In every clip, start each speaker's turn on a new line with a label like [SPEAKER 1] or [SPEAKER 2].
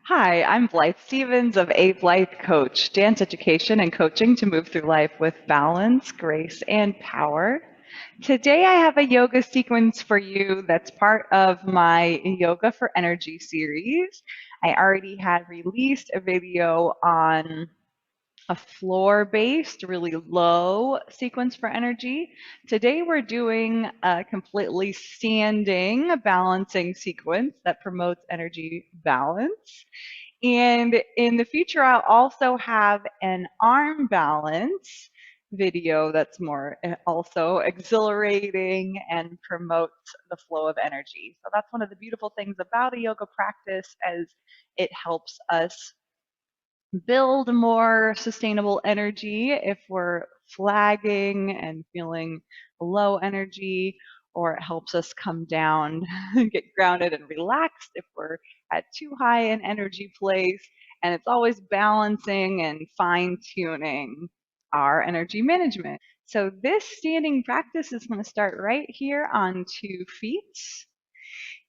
[SPEAKER 1] Hi, I'm Blythe Stevens of A Blythe Coach, dance education and coaching to move through life with balance, grace, and power. Today I have a yoga sequence for you that's part of my Yoga for Energy series. I already had released a video on a floor-based, really low sequence for energy. Today we're doing a completely standing balancing sequence that promotes energy balance. And in the future, I'll also have an arm balance video that's more also exhilarating and promotes the flow of energy. So that's one of the beautiful things about a yoga practice, as it helps us build more sustainable energy if we're flagging and feeling low energy, or it helps us come down and get grounded and relaxed if we're at too high an energy place. And it's always balancing and fine tuning our energy management. So this standing practice is going to start right here on 2 feet.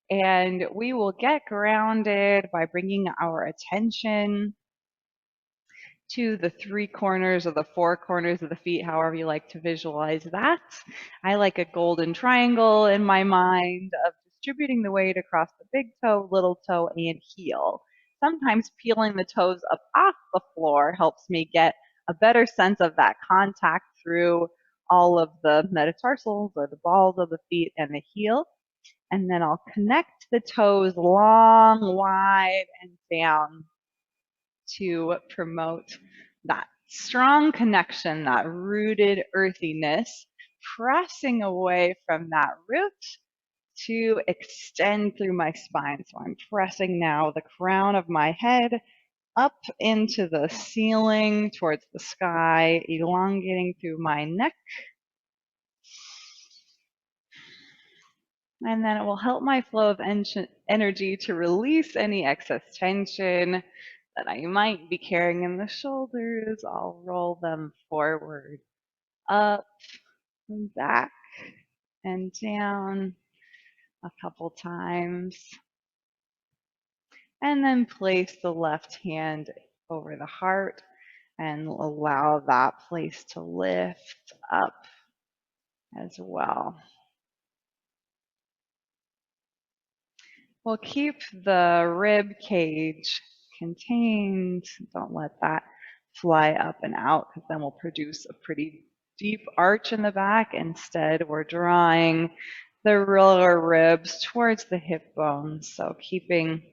[SPEAKER 1] And we will get grounded by bringing our attention to the 3 corners or the 4 corners of the feet, however you like to visualize that. I like a golden triangle in my mind of distributing the weight across the big toe, little toe, and heel. Sometimes peeling the toes up off the floor helps me get a better sense of that contact through all of the metatarsals or the balls of the feet and the heel. And then I'll connect the toes long, wide, and down to promote that strong connection, that rooted earthiness, pressing away from that root to extend through my spine. So I'm pressing now the crown of my head up into the ceiling towards the sky, elongating through my neck. And then it will help my flow of energy to release any excess tension that I might be carrying in the shoulders. I'll roll them forward, up, and back, and down a couple times. And then place the left hand over the heart and allow that place to lift up as well. We'll keep the rib cage contained. Don't let that fly up and out, because then we'll produce a pretty deep arch in the back. Instead, we're drawing the lower ribs towards the hip bones. So keeping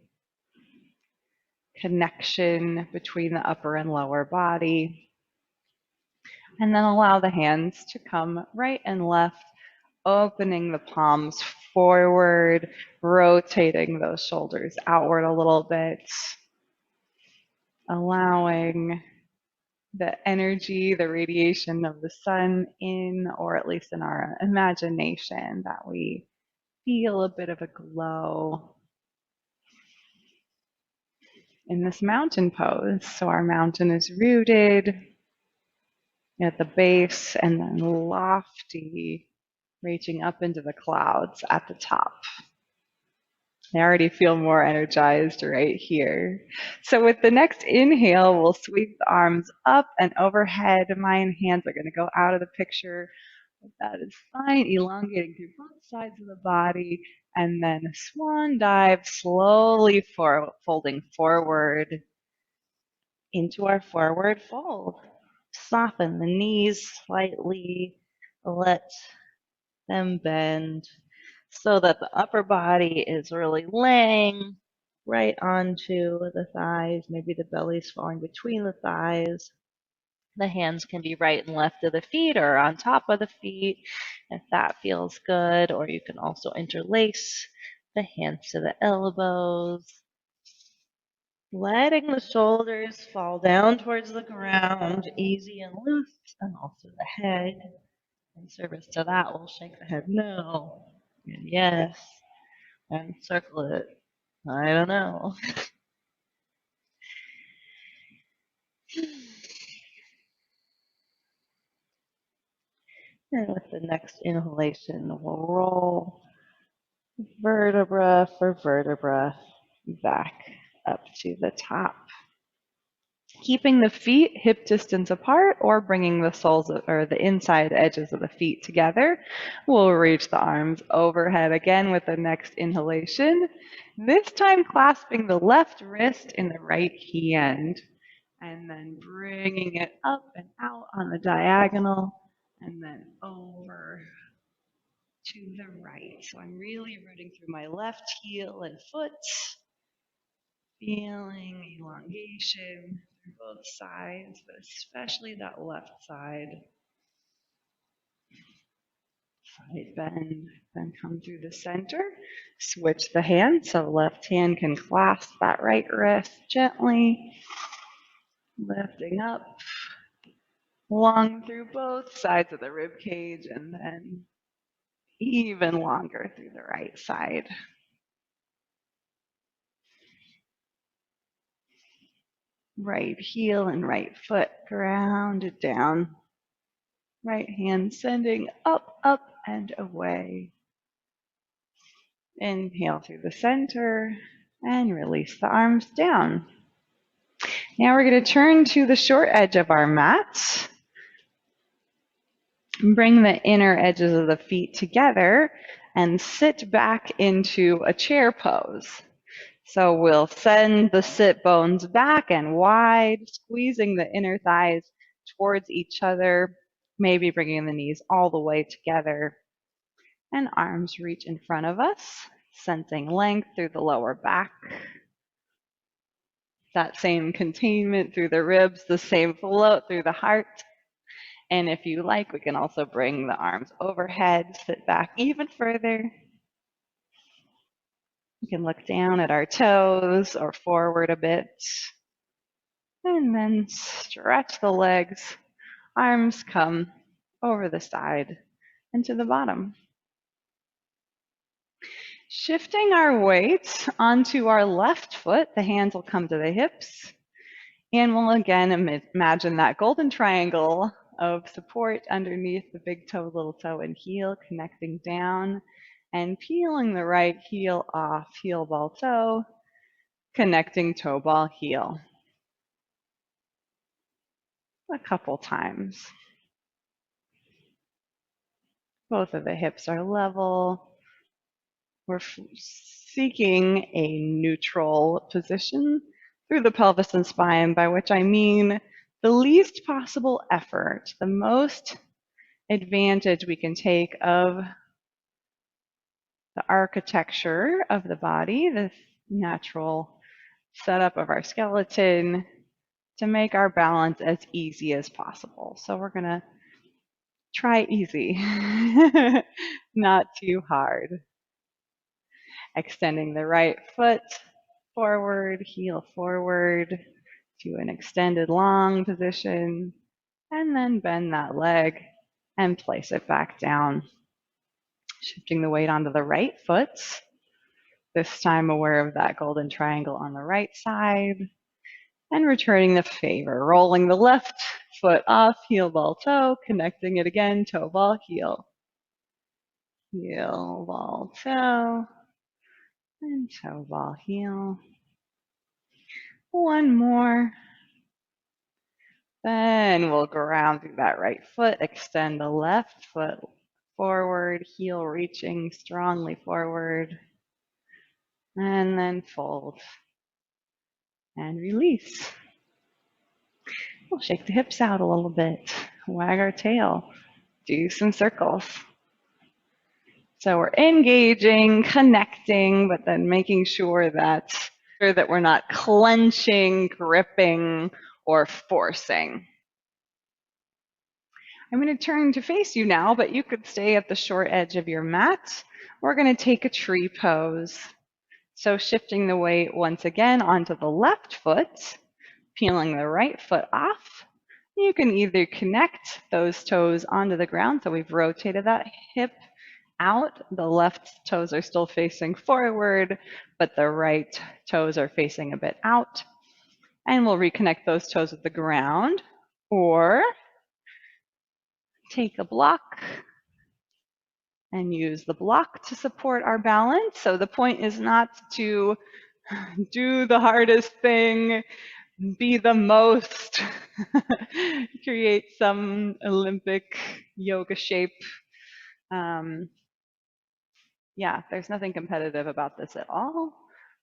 [SPEAKER 1] connection between the upper and lower body. And then allow the hands to come right and left, opening the palms forward, rotating those shoulders outward a little bit, allowing the energy, the radiation of the sun in, or at least in our imagination, that we feel a bit of a glow in this mountain pose. So our mountain is rooted at the base and then lofty, reaching up into the clouds at the top. I already feel more energized right here. So with the next inhale, we'll sweep the arms up and overhead. My hands are going to go out of the picture. That is fine. Elongating through both sides of the body. And then swan dive, slowly folding forward into our forward fold. Soften the knees slightly. Let them bend, so that the upper body is really laying right onto the thighs. Maybe the belly's falling between the thighs. The hands can be right and left of the feet or on top of the feet if that feels good, or you can also interlace the hands to the elbows. Letting the shoulders fall down towards the ground, easy and loose, and also the head. In service to that, we'll shake the head no, and yes, and circle it. I don't know. And with the next inhalation, we'll roll vertebra for vertebra back up to the top. Keeping the feet hip distance apart or bringing the soles or the inside edges of the feet together. We'll reach the arms overhead again with the next inhalation. This time clasping the left wrist in the right hand and then bringing it up and out on the diagonal and then over to the right. So I'm really rooting through my left heel and foot, feeling elongation through both sides, but especially that left side. Side bend, then come through the center. Switch the hand so left hand can clasp that right wrist gently, lifting up, long through both sides of the rib cage, and then even longer through the right side. Right heel and right foot grounded down. Right hand sending up, up, and away. Inhale through the center and release the arms down. Now we're going to turn to the short edge of our mat. Bring the inner edges of the feet together and sit back into a chair pose. So we'll send the sit bones back and wide, squeezing the inner thighs towards each other, maybe bringing the knees all the way together. And arms reach in front of us, sensing length through the lower back. That same containment through the ribs, the same float through the heart. And if you like, we can also bring the arms overhead, sit back even further. We can look down at our toes or forward a bit. And then stretch the legs. Arms come over the side and to the bottom. Shifting our weight onto our left foot, the hands will come to the hips. And we'll again imagine that golden triangle of support underneath the big toe, little toe, and heel, connecting down and peeling the right heel off, heel, ball, toe, connecting toe, ball, heel. A couple times. Both of the hips are level. We're seeking a neutral position through the pelvis and spine, by which I mean the least possible effort, the most advantage we can take of the architecture of the body, the natural setup of our skeleton, to make our balance as easy as possible. So we're going to try easy, not too hard. Extending the right foot forward, heel forward to an extended long position, and then bend that leg and place it back down. Shifting the weight onto the right foot, this time aware of that golden triangle on the right side, and returning the favor, rolling the left foot off, heel, ball, toe, connecting it again, toe, ball, heel. Heel, ball, toe, and toe, ball, heel. One more. Then we'll ground through that right foot, extend the left foot forward, heel reaching strongly forward, and then fold and release. We'll shake the hips out a little bit, wag our tail, do some circles. So we're engaging, connecting, but then making sure that we're not clenching, gripping, or forcing. I'm going to turn to face you now, but you could stay at the short edge of your mat. We're going to take a tree pose. So shifting the weight once again onto the left foot, peeling the right foot off. You can either connect those toes onto the ground, so we've rotated that hip out. The left toes are still facing forward, but the right toes are facing a bit out. And we'll reconnect those toes with the ground, or take a block and use the block to support our balance. So the point is not to do the hardest thing, be the most, create some Olympic yoga shape. Um, yeah, there's nothing competitive about this at all.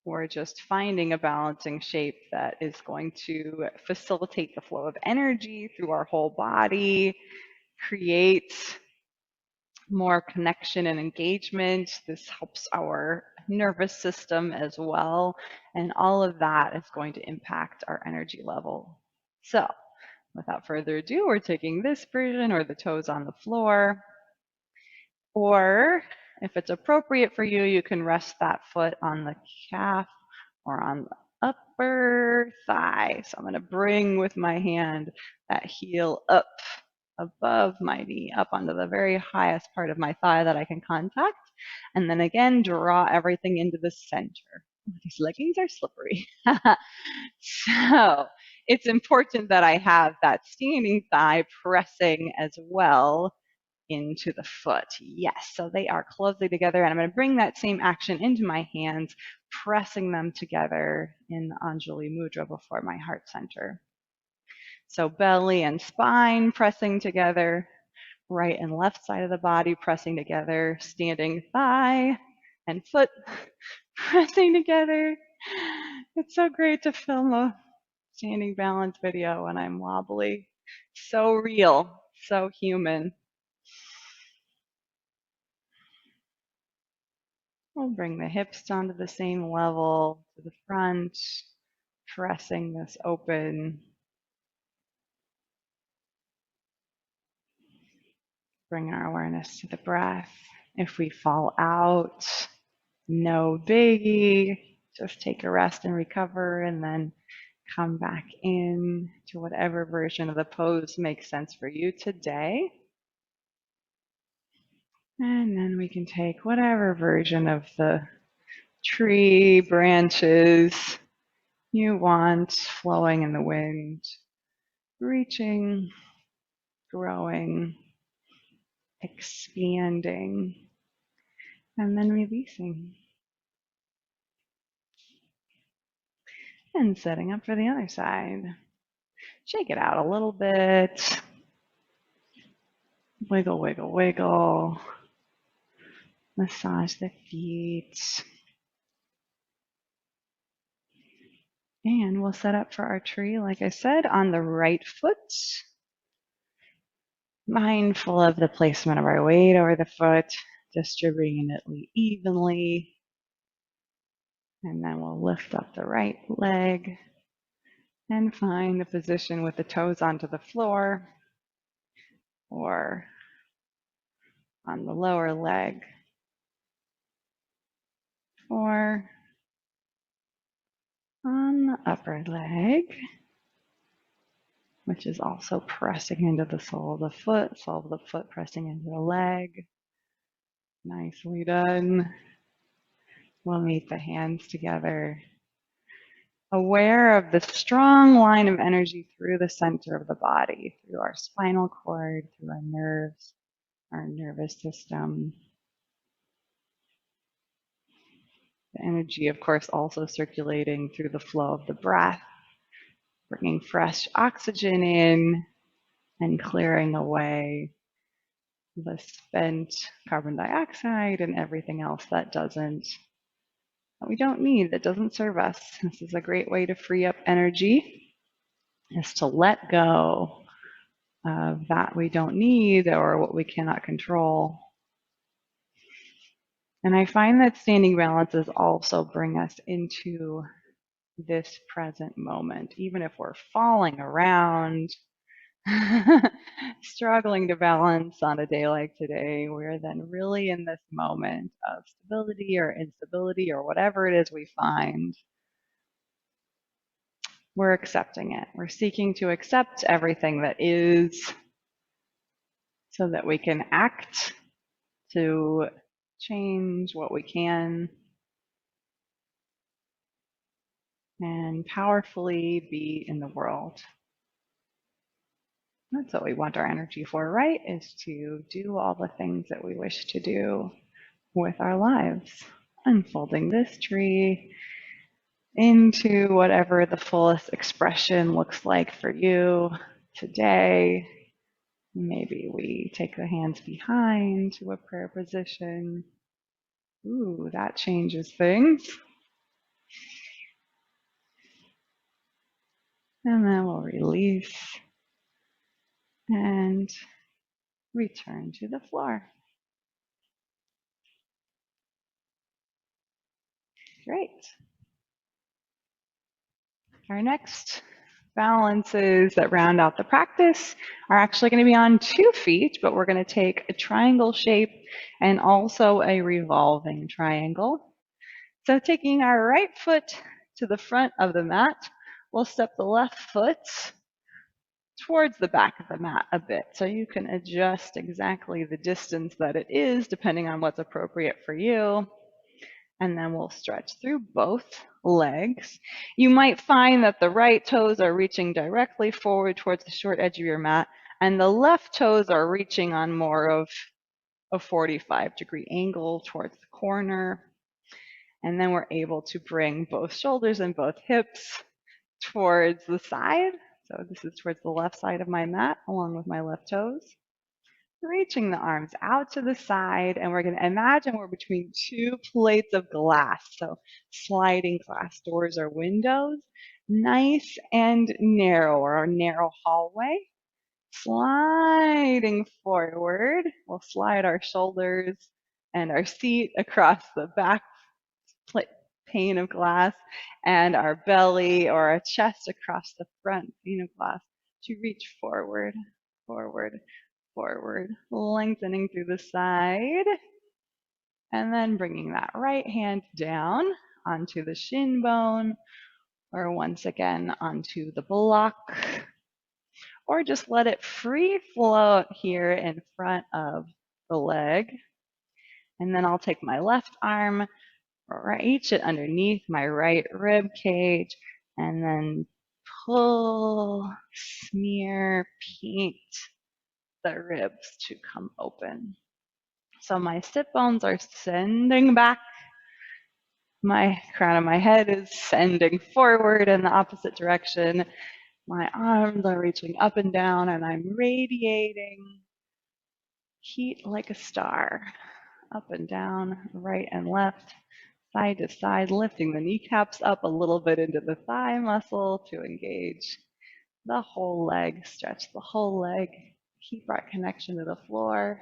[SPEAKER 1] We're just finding a balancing shape that is going to facilitate the flow of energy through our whole body, create more connection and engagement. This helps our nervous system as well. And all of that is going to impact our energy level. So without further ado, we're taking this version or the toes on the floor. Or if it's appropriate for you, you can rest that foot on the calf or on the upper thigh. So I'm going to bring with my hand that heel up above my knee, up onto the very highest part of my thigh that I can contact. And then again, draw everything into the center. These leggings are slippery. So it's important that I have that standing thigh pressing as well into the foot. Yes, so they are closely together, and I'm going to bring that same action into my hands, pressing them together in the Anjali Mudra before my heart center. So belly and spine pressing together, right and left side of the body pressing together, standing thigh and foot pressing together. It's so great to film a standing balance video when I'm wobbly. So real, so human. We'll bring the hips down to the same level to the front, pressing this open. Bring our awareness to the breath. If we fall out, no biggie. Just take a rest and recover, and then come back in to whatever version of the pose makes sense for you today. And then we can take whatever version of the tree branches you want, flowing in the wind, reaching, growing, expanding, and then releasing. And setting up for the other side. Shake it out a little bit. Wiggle, wiggle, wiggle. Massage the feet. And we'll set up for our tree, like I said, on the right foot. Mindful of the placement of our weight over the foot, distributing it evenly. And then we'll lift up the right leg and find a position with the toes onto the floor or on the lower leg or on the upper leg, which is also pressing into the sole of the foot pressing into the leg. Nicely done. We'll meet the hands together, aware of the strong line of energy through the center of the body, through our spinal cord, through our nerves, our nervous system. The energy, of course, also circulating through the flow of the breath, bringing fresh oxygen in and clearing away the spent carbon dioxide and everything else that we don't need, that doesn't serve us. This is a great way to free up energy, is to let go of that we don't need or what we cannot control. And I find that standing balances also bring us into this present moment, even if we're falling around, struggling to balance on a day like today, we're then really in this moment of stability or instability or whatever it is we find. We're accepting it. We're seeking to accept everything that is so that we can act to change what we can and powerfully be in the world. That's what we want our energy for, right? Is to do all the things that we wish to do with our lives. Unfolding this tree, into whatever the fullest expression looks like for you today. Maybe we take the hands behind to a prayer position. Ooh, that changes things. And then we'll release and return to the floor. Great. Our next balances that round out the practice are actually going to be on 2 feet, but we're going to take a triangle shape and also a revolving triangle. So taking our right foot to the front of the mat, we'll step the left foot towards the back of the mat a bit. So you can adjust exactly the distance that it is depending on what's appropriate for you. And then we'll stretch through both legs. You might find that the right toes are reaching directly forward towards the short edge of your mat, and the left toes are reaching on more of a 45-degree angle towards the corner. And then we're able to bring both shoulders and both hips towards the side. So this is towards the left side of my mat, along with my left toes. Reaching the arms out to the side, and we're going to imagine we're between 2 plates of glass. So sliding glass doors or windows, nice and narrow, or a narrow hallway. Sliding forward, we'll slide our shoulders and our seat across the back pane of glass, and our belly or our chest across the front pane of glass to reach forward, forward, forward, lengthening through the side, and then bringing that right hand down onto the shin bone, or once again onto the block, or just let it free float here in front of the leg. And then I'll take my left arm, reach it underneath my right rib cage, and then pull, smear, paint the ribs to come open. So my sit bones are sending back. My crown of my head is sending forward in the opposite direction. My arms are reaching up and down, and I'm radiating heat like a star, up and down, right and left, side to side, lifting the kneecaps up a little bit into the thigh muscle to engage the whole leg, stretch the whole leg, keep our connection to the floor.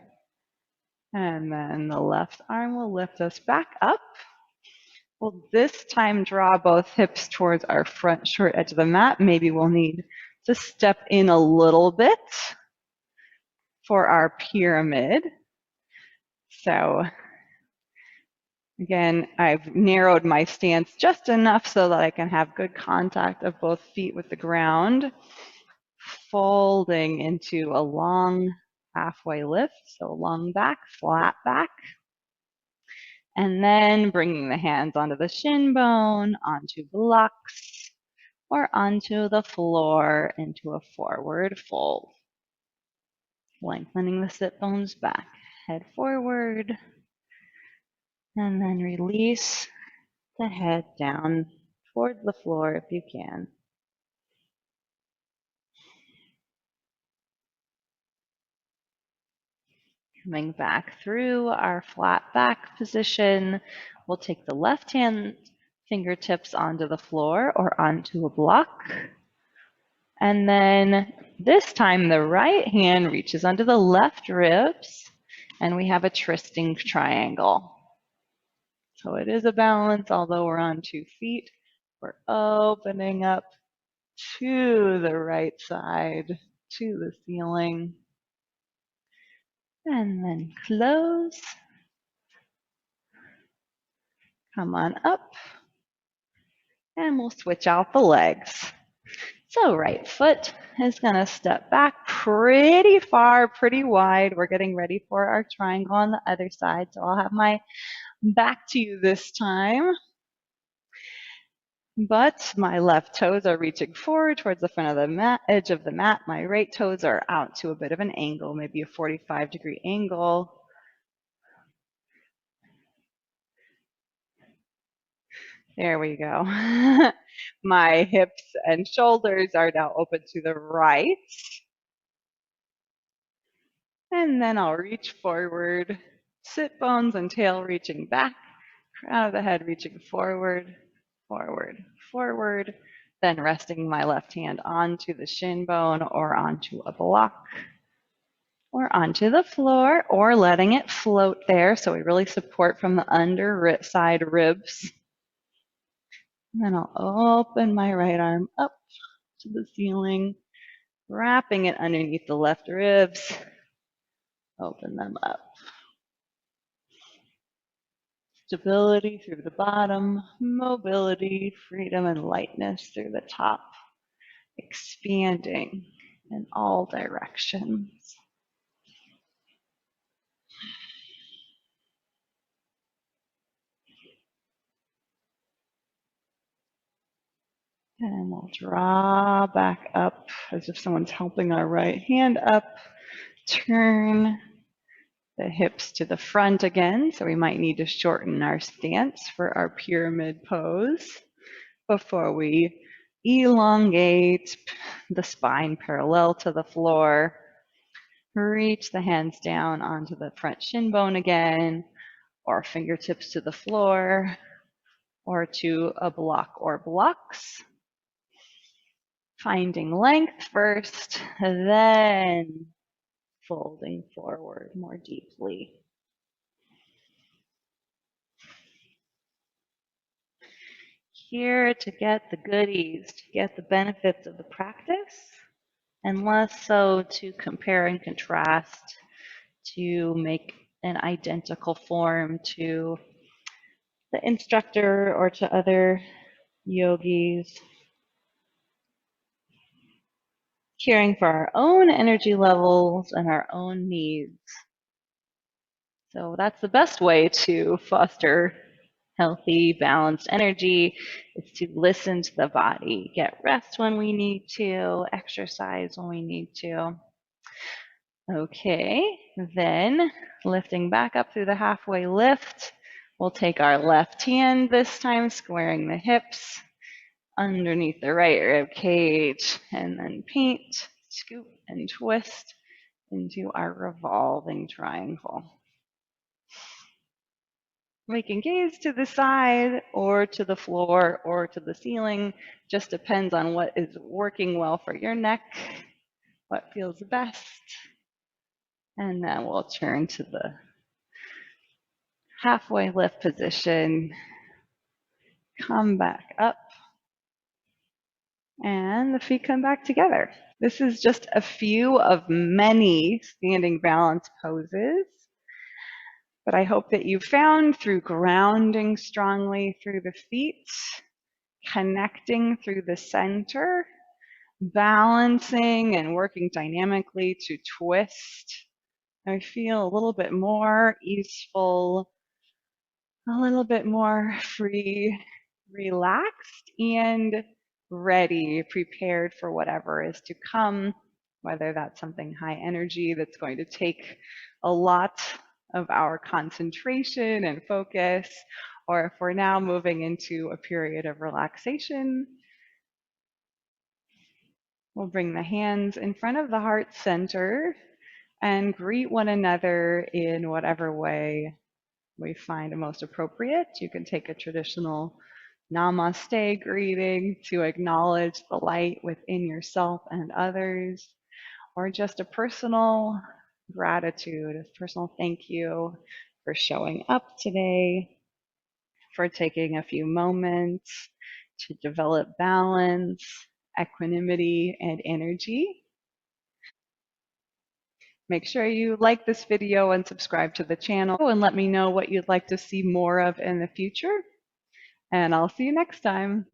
[SPEAKER 1] And then the left arm will lift us back up. We'll this time draw both hips towards our front short edge of the mat. Maybe we'll need to step in a little bit for our pyramid. So again, I've narrowed my stance just enough so that I can have good contact of both feet with the ground, folding into a long halfway lift, so long back, flat back. And then bringing the hands onto the shin bone, onto blocks, or onto the floor into a forward fold. Lengthening the sit bones back, head forward, and then release the head down towards the floor if you can. Coming back through our flat back position, we'll take the left hand fingertips onto the floor or onto a block. And then this time the right hand reaches under the left ribs, and we have a twisting triangle. So it is a balance, although we're on 2 feet. We're opening up to the right side, to the ceiling. And then close. Come on up. And we'll switch out the legs. So right foot is going to step back pretty far, pretty wide. We're getting ready for our triangle on the other side. So I'll have my back to you this time. But my left toes are reaching forward towards the front of the mat, edge of the mat. My right toes are out to a bit of an angle, maybe a 45-degree angle. There we go. My hips and shoulders are now open to the right. And then I'll reach forward, sit bones and tail reaching back, crown of the head reaching forward, forward, forward, then resting my left hand onto the shin bone or onto a block or onto the floor or letting it float there so we really support from the under side ribs. And then I'll open my right arm up to the ceiling, wrapping it underneath the left ribs. Open them up. Stability through the bottom, mobility, freedom, and lightness through the top, expanding in all directions. And we'll draw back up as if someone's helping our right hand up. Turn the hips to the front again, so we might need to shorten our stance for our pyramid pose before we elongate the spine parallel to the floor. Reach the hands down onto the front shin bone again, or fingertips to the floor, or to a block or blocks. Finding length first, then folding forward more deeply. Here to get the goodies, to get the benefits of the practice, and less so to compare and contrast, to make an identical form to the instructor or to other yogis. Caring for our own energy levels and our own needs. So that's the best way to foster healthy, balanced energy, is to listen to the body, get rest when we need to, exercise when we need to. Okay, then lifting back up through the halfway lift, we'll take our left hand this time, squaring the hips underneath the right rib cage, and then paint, scoop, and twist into our revolving triangle. We can gaze to the side or to the floor or to the ceiling, just depends on what is working well for your neck, what feels best. And then we'll turn to the halfway lift position, come back up, and the feet come back together. This is just a few of many standing balance poses. But I hope that you found through grounding strongly through the feet, connecting through the center, balancing and working dynamically to twist, I feel a little bit more easeful, a little bit more free, relaxed, and ready, prepared for whatever is to come, whether that's something high energy that's going to take a lot of our concentration and focus, or if we're now moving into a period of relaxation, we'll bring the hands in front of the heart center and greet one another in whatever way we find most appropriate. You can take a traditional namaste greeting to acknowledge the light within yourself and others, or just a personal gratitude, a personal thank you for showing up today, for taking a few moments to develop balance, equanimity, and energy. Make sure you like this video and subscribe to the channel and let me know what you'd like to see more of in the future. And I'll see you next time.